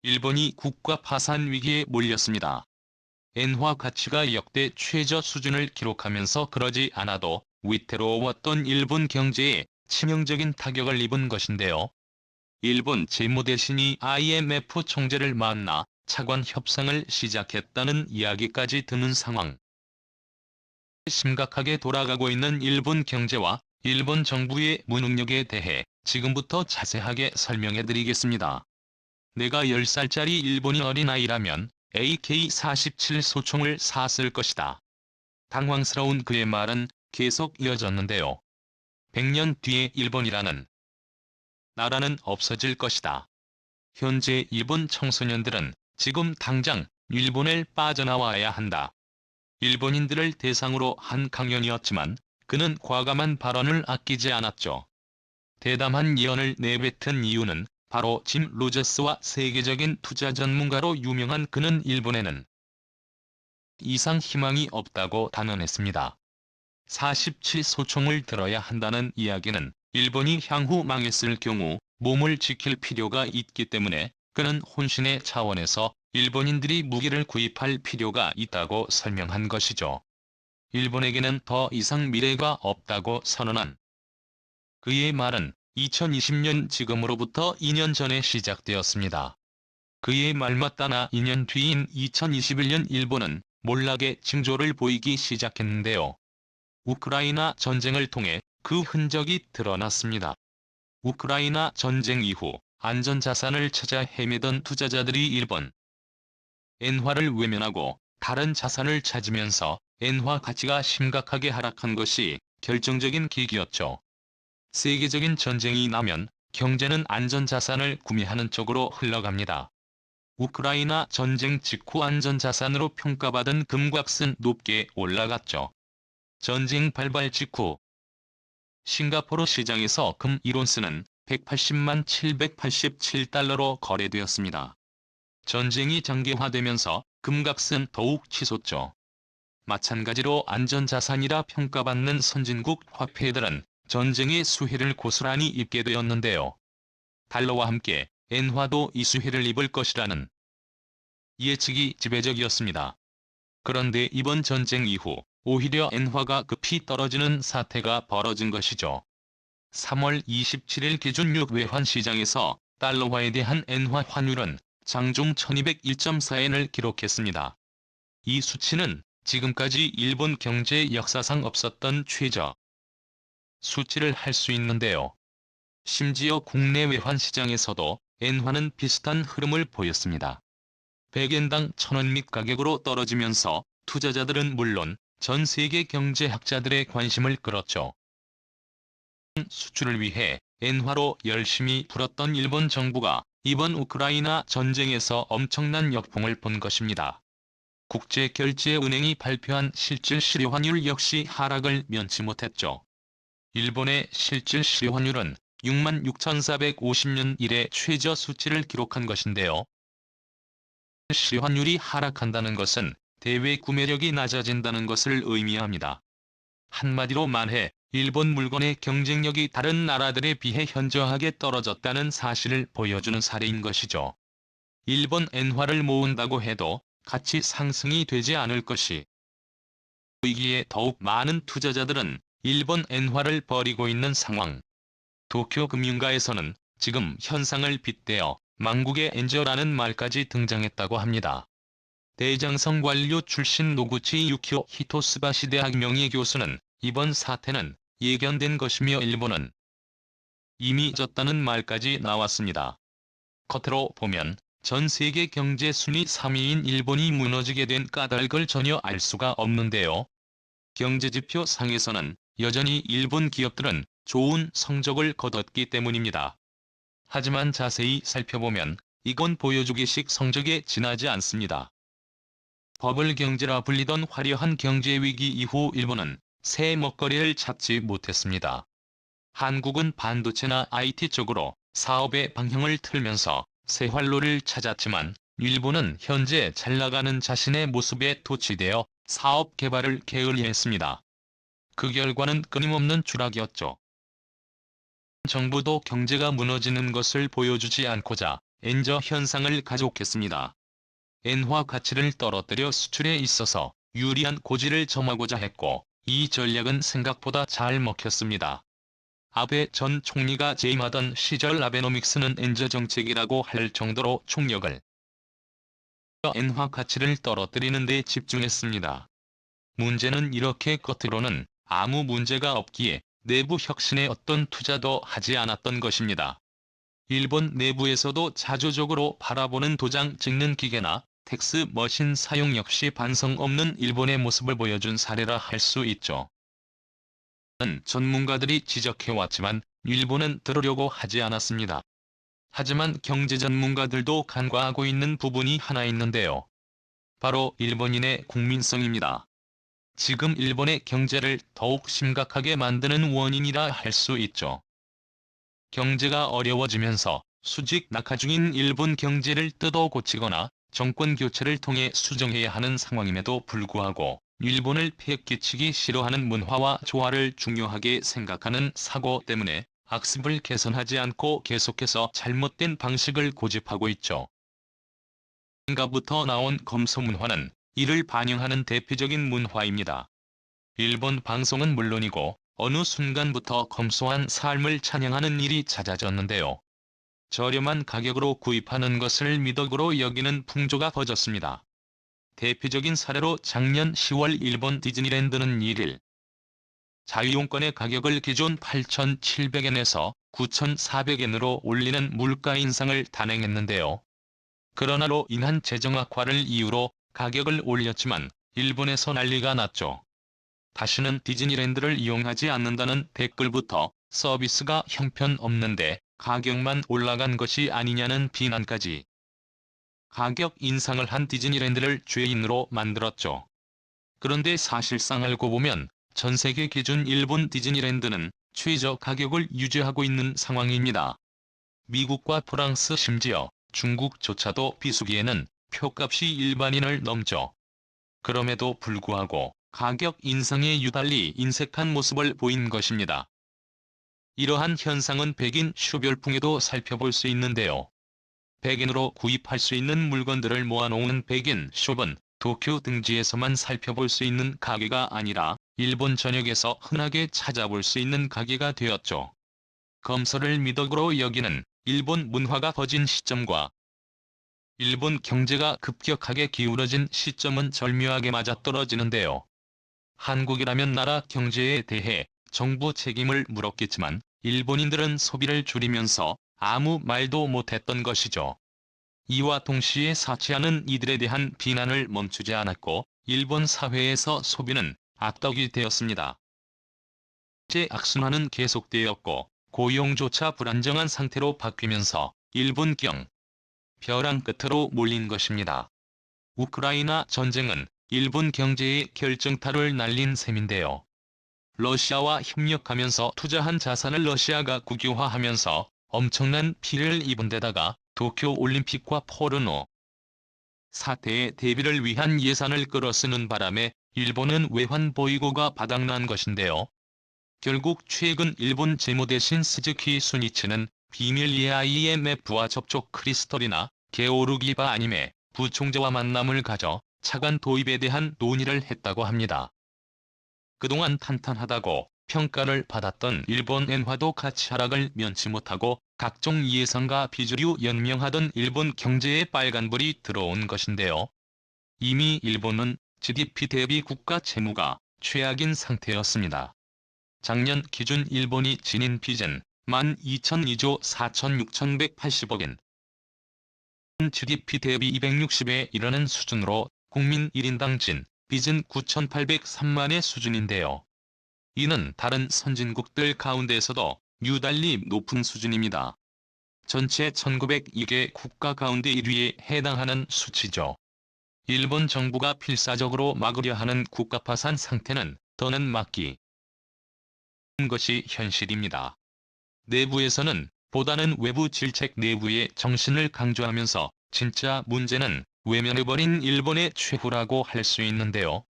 일본이 국가 파산 위기에 몰렸습니다. 엔화 가치가 역대 최저 수준을 기록하면서 그러지 않아도 위태로웠던 일본 경제에 치명적인 타격을 입은 것인데요. 일본 재무대신이 IMF 총재를 만나 차관 협상을 시작했다는 이야기까지 드는 상황. 심각하게 돌아가고 있는 일본 경제와 일본 정부의 무능력에 대해 지금부터 자세하게 설명해드리겠습니다. 내가 10살짜리 일본인 어린아이라면 AK-47 소총을 샀을 것이다. 당황스러운 그의 말은 계속 이어졌는데요. 100년 뒤에 일본이라는 나라는 없어질 것이다. 현재 일본 청소년들은 지금 당장 일본을 빠져나와야 한다. 일본인들을 대상으로 한 강연이었지만 그는 과감한 발언을 아끼지 않았죠. 대담한 예언을 내뱉은 이유는 바로 짐 로저스와 세계적인 투자 전문가로 유명한 그는 일본에는 이상 희망이 없다고 단언했습니다. 47 소총을 들어야 한다는 이야기는 일본이 향후 망했을 경우 몸을 지킬 필요가 있기 때문에 그는 혼신의 차원에서 일본인들이 무기를 구입할 필요가 있다고 설명한 것이죠. 일본에게는 더 이상 미래가 없다고 선언한 그의 말은 2020년 지금으로부터 2년 전에 시작되었습니다. 그의 말 맞다나 2년 뒤인 2021년 일본은 몰락의 징조를 보이기 시작했는데요. 우크라이나 전쟁을 통해 그 흔적이 드러났습니다. 우크라이나 전쟁 이후 안전자산을 찾아 헤매던 투자자들이 일본 엔화를 외면하고 다른 자산을 찾으면서 엔화 가치가 심각하게 하락한 것이 결정적인 계기였죠. 세계적인 전쟁이 나면 경제는 안전자산을 구매하는 쪽으로 흘러갑니다. 우크라이나 전쟁 직후 안전자산으로 평가받은 금값은 높게 올라갔죠. 전쟁 발발 직후 싱가포르 시장에서 금 1온스는 180만 787달러로 거래되었습니다. 전쟁이 장기화되면서 금값은 더욱 치솟죠. 마찬가지로 안전자산이라 평가받는 선진국 화폐들은 전쟁의 수혜를 고스란히 입게 되었는데요. 달러와 함께 엔화도 이 수혜를 입을 것이라는 예측이 지배적이었습니다. 그런데 이번 전쟁 이후 오히려 엔화가 급히 떨어지는 사태가 벌어진 것이죠. 3월 27일 기준 6외환 시장에서 달러화에 대한 엔화 환율은 장중 1201.4엔을 기록했습니다. 이 수치는 지금까지 일본 경제 역사상 없었던 최저 수치를 할 수 있는데요. 심지어 국내 외환 시장에서도 엔화는 비슷한 흐름을 보였습니다. 100엔당 1000원 밑 가격으로 떨어지면서 투자자들은 물론 전 세계 경제학자들의 관심을 끌었죠. 수출을 위해 엔화로 열심히 풀었던 일본 정부가 이번 우크라이나 전쟁에서 엄청난 역풍을 본 것입니다. 국제결제은행이 발표한 실질 실효환율 역시 하락을 면치 못했죠. 일본의 실질 실효환율은 66,450년 이래 최저 수치를 기록한 것인데요. 실효환율이 하락한다는 것은 대외 구매력이 낮아진다는 것을 의미합니다. 한마디로 말해 일본 물건의 경쟁력이 다른 나라들에 비해 현저하게 떨어졌다는 사실을 보여주는 사례인 것이죠. 일본 엔화를 모은다고 해도 가치 상승이 되지 않을 것이 보이기에 더욱 많은 투자자들은 일본 엔화를 버리고 있는 상황. 도쿄 금융가에서는 지금 현상을 빗대어 망국의 엔저라는 말까지 등장했다고 합니다. 대장성 관료 출신 노구치 유키오 히토스바시 대학 명예교수는 이번 사태는 예견된 것이며 일본은 이미 졌다는 말까지 나왔습니다. 겉으로 보면 전 세계 경제 순위 3위인 일본이 무너지게 된 까닭을 전혀 알 수가 없는데요. 경제지표 상에서는 여전히 일본 기업들은 좋은 성적을 거뒀기 때문입니다. 하지만 자세히 살펴보면 이건 보여주기식 성적에 지나지 않습니다. 버블 경제라 불리던 화려한 경제 위기 이후 일본은 새 먹거리를 찾지 못했습니다. 한국은 반도체나 IT 쪽으로 사업의 방향을 틀면서 새 활로를 찾았지만 일본은 현재 잘나가는 자신의 모습에 도취되어 사업 개발을 게을리했습니다. 그 결과는 끊임없는 추락이었죠. 정부도 경제가 무너지는 것을 보여주지 않고자 엔저 현상을 가속했습니다. 엔화 가치를 떨어뜨려 수출에 있어서 유리한 고지를 점하고자 했고, 이 전략은 생각보다 잘 먹혔습니다. 아베 전 총리가 재임하던 시절 아베노믹스는 엔저 정책이라고 할 정도로 총력을 엔화 가치를 떨어뜨리는 데 집중했습니다. 문제는 이렇게 겉으로는 아무 문제가 없기에 내부 혁신에 어떤 투자도 하지 않았던 것입니다. 일본 내부에서도 자조적으로 바라보는 도장 찍는 기계나 텍스 머신 사용 역시 반성 없는 일본의 모습을 보여준 사례라 할 수 있죠. 전문가들이 지적해왔지만 일본은 들으려고 하지 않았습니다. 하지만 경제 전문가들도 간과하고 있는 부분이 하나 있는데요. 바로 일본인의 국민성입니다. 지금 일본의 경제를 더욱 심각하게 만드는 원인이라 할 수 있죠. 경제가 어려워지면서 수직 낙하 중인 일본 경제를 뜯어 고치거나 정권 교체를 통해 수정해야 하는 상황임에도 불구하고 일본을 패기치기 싫어하는 문화와 조화를 중요하게 생각하는 사고 때문에 악습을 개선하지 않고 계속해서 잘못된 방식을 고집하고 있죠. 인가부터 나온 검소 문화는 이를 반영하는 대표적인 문화입니다. 일본 방송은 물론이고 어느 순간부터 검소한 삶을 찬양하는 일이 잦아졌는데요. 저렴한 가격으로 구입하는 것을 미덕으로 여기는 풍조가 퍼졌습니다. 대표적인 사례로 작년 10월 일본 디즈니랜드는 1일 자유용권의 가격을 기존 8,700엔에서 9,400엔으로 올리는 물가 인상을 단행했는데요. 그러나로 인한 재정 악화를 이유로 가격을 올렸지만 일본에서 난리가 났죠. 다시는 디즈니랜드를 이용하지 않는다는 댓글부터 서비스가 형편없는데 가격만 올라간 것이 아니냐는 비난까지. 가격 인상을 한 디즈니랜드를 죄인으로 만들었죠. 그런데 사실상 알고 보면 전 세계 기준 일본 디즈니랜드는 최저 가격을 유지하고 있는 상황입니다. 미국과 프랑스 심지어 중국조차도 비수기에는 표값이 일반인을 넘죠. 그럼에도 불구하고 가격 인상에 유달리 인색한 모습을 보인 것입니다. 이러한 현상은 백인 쇼별풍에도 살펴볼 수 있는데요. 백인으로 구입할 수 있는 물건들을 모아놓은 백인 숍은 도쿄 등지에서만 살펴볼 수 있는 가게가 아니라 일본 전역에서 흔하게 찾아볼 수 있는 가게가 되었죠. 검소를 미덕으로 여기는 일본 문화가 퍼진 시점과 일본 경제가 급격하게 기울어진 시점은 절묘하게 맞아떨어지는데요. 한국이라면 나라 경제에 대해 정부 책임을 물었겠지만 일본인들은 소비를 줄이면서 아무 말도 못했던 것이죠. 이와 동시에 사치하는 이들에 대한 비난을 멈추지 않았고 일본 사회에서 소비는 악덕이 되었습니다. 경제 악순환은 계속되었고 고용조차 불안정한 상태로 바뀌면서 일본 벼랑 끝으로 몰린 것입니다. 우크라이나 전쟁은 일본 경제에 결정타를 날린 셈인데요. 러시아와 협력하면서 투자한 자산을 러시아가 국유화하면서 엄청난 피해를 입은 데다가 도쿄올림픽과 포르노 사태의 대비를 위한 예산을 끌어쓰는 바람에 일본은 외환 보이고가 바닥난 것인데요. 결국 최근 일본 재무대신 스즈키 수니치는 비밀리에 IMF와 접촉 크리스털이나 게오르기바 아님의 부총재와 만남을 가져 차관 도입에 대한 논의를 했다고 합니다. 그동안 탄탄하다고 평가를 받았던 일본 엔화도 가치 하락을 면치 못하고 각종 예상과 비주류 연명하던 일본 경제에 빨간불이 들어온 것인데요. 이미 일본은 GDP 대비 국가 채무가 최악인 상태였습니다. 작년 기준 일본이 지닌 빚은 12,002조 4,6180억엔, GDP 대비 260에 이르는 수준으로 국민 1인당 진 빚은 9,803만의 수준인데요. 이는 다른 선진국들 가운데서도 유달리 높은 수준입니다. 전체 1902개 국가 가운데 1위에 해당하는 수치죠. 일본 정부가 필사적으로 막으려 하는 국가파산 상태는 더는 막기 것이 현실입니다. 내부에서는 보다는 외부 질책 내부의 정신을 강조하면서 진짜 문제는 외면해버린 일본의 최후라고 할 수 있는데요.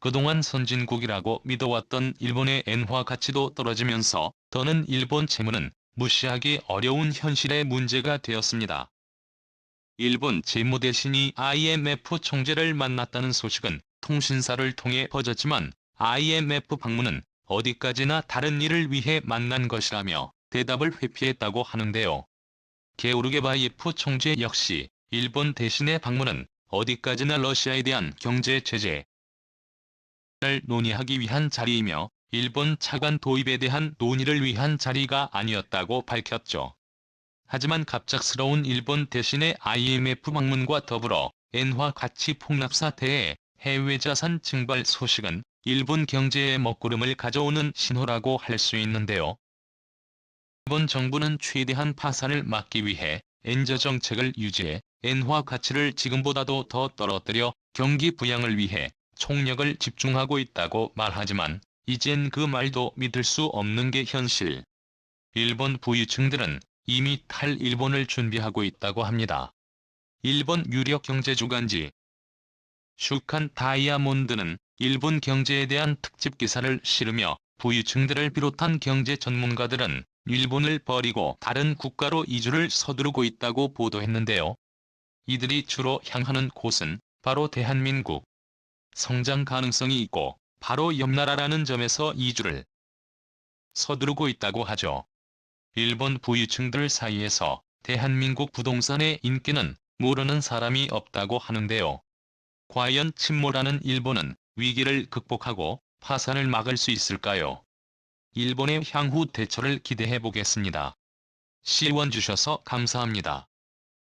그동안 선진국이라고 믿어왔던 일본의 엔화 가치도 떨어지면서 더는 일본 채무는 무시하기 어려운 현실의 문제가 되었습니다. 일본 재무대신이 IMF 총재를 만났다는 소식은 통신사를 통해 퍼졌지만 IMF 방문은 어디까지나 다른 일을 위해 만난 것이라며 대답을 회피했다고 하는데요. 게오르게바이에프 총재 역시 일본 대신의 방문은 어디까지나 러시아에 대한 경제 제재를 논의하기 위한 자리이며 일본 차관 도입에 대한 논의를 위한 자리가 아니었다고 밝혔죠. 하지만 갑작스러운 일본 대신의 IMF 방문과 더불어 엔화 가치 폭락 사태에 해외 자산 증발 소식은 일본 경제에 먹구름을 가져오는 신호라고 할 수 있는데요. 일본 정부는 최대한 파산을 막기 위해 엔저 정책을 유지해 엔화 가치를 지금보다도 더 떨어뜨려 경기 부양을 위해 총력을 집중하고 있다고 말하지만 이젠 그 말도 믿을 수 없는 게 현실. 일본 부유층들은 이미 탈일본을 준비하고 있다고 합니다. 일본 유력 경제주간지 슈칸 다이아몬드는 일본 경제에 대한 특집 기사를 실으며 부유층들을 비롯한 경제 전문가들은 일본을 버리고 다른 국가로 이주를 서두르고 있다고 보도했는데요. 이들이 주로 향하는 곳은 바로 대한민국. 성장 가능성이 있고 바로 옆 나라라는 점에서 이주를 서두르고 있다고 하죠. 일본 부유층들 사이에서 대한민국 부동산의 인기는 모르는 사람이 없다고 하는데요. 과연 침몰하는 일본은 위기를 극복하고 파산을 막을 수 있을까요? 일본의 향후 대처를 기대해 보겠습니다. 시원 주셔서 감사합니다.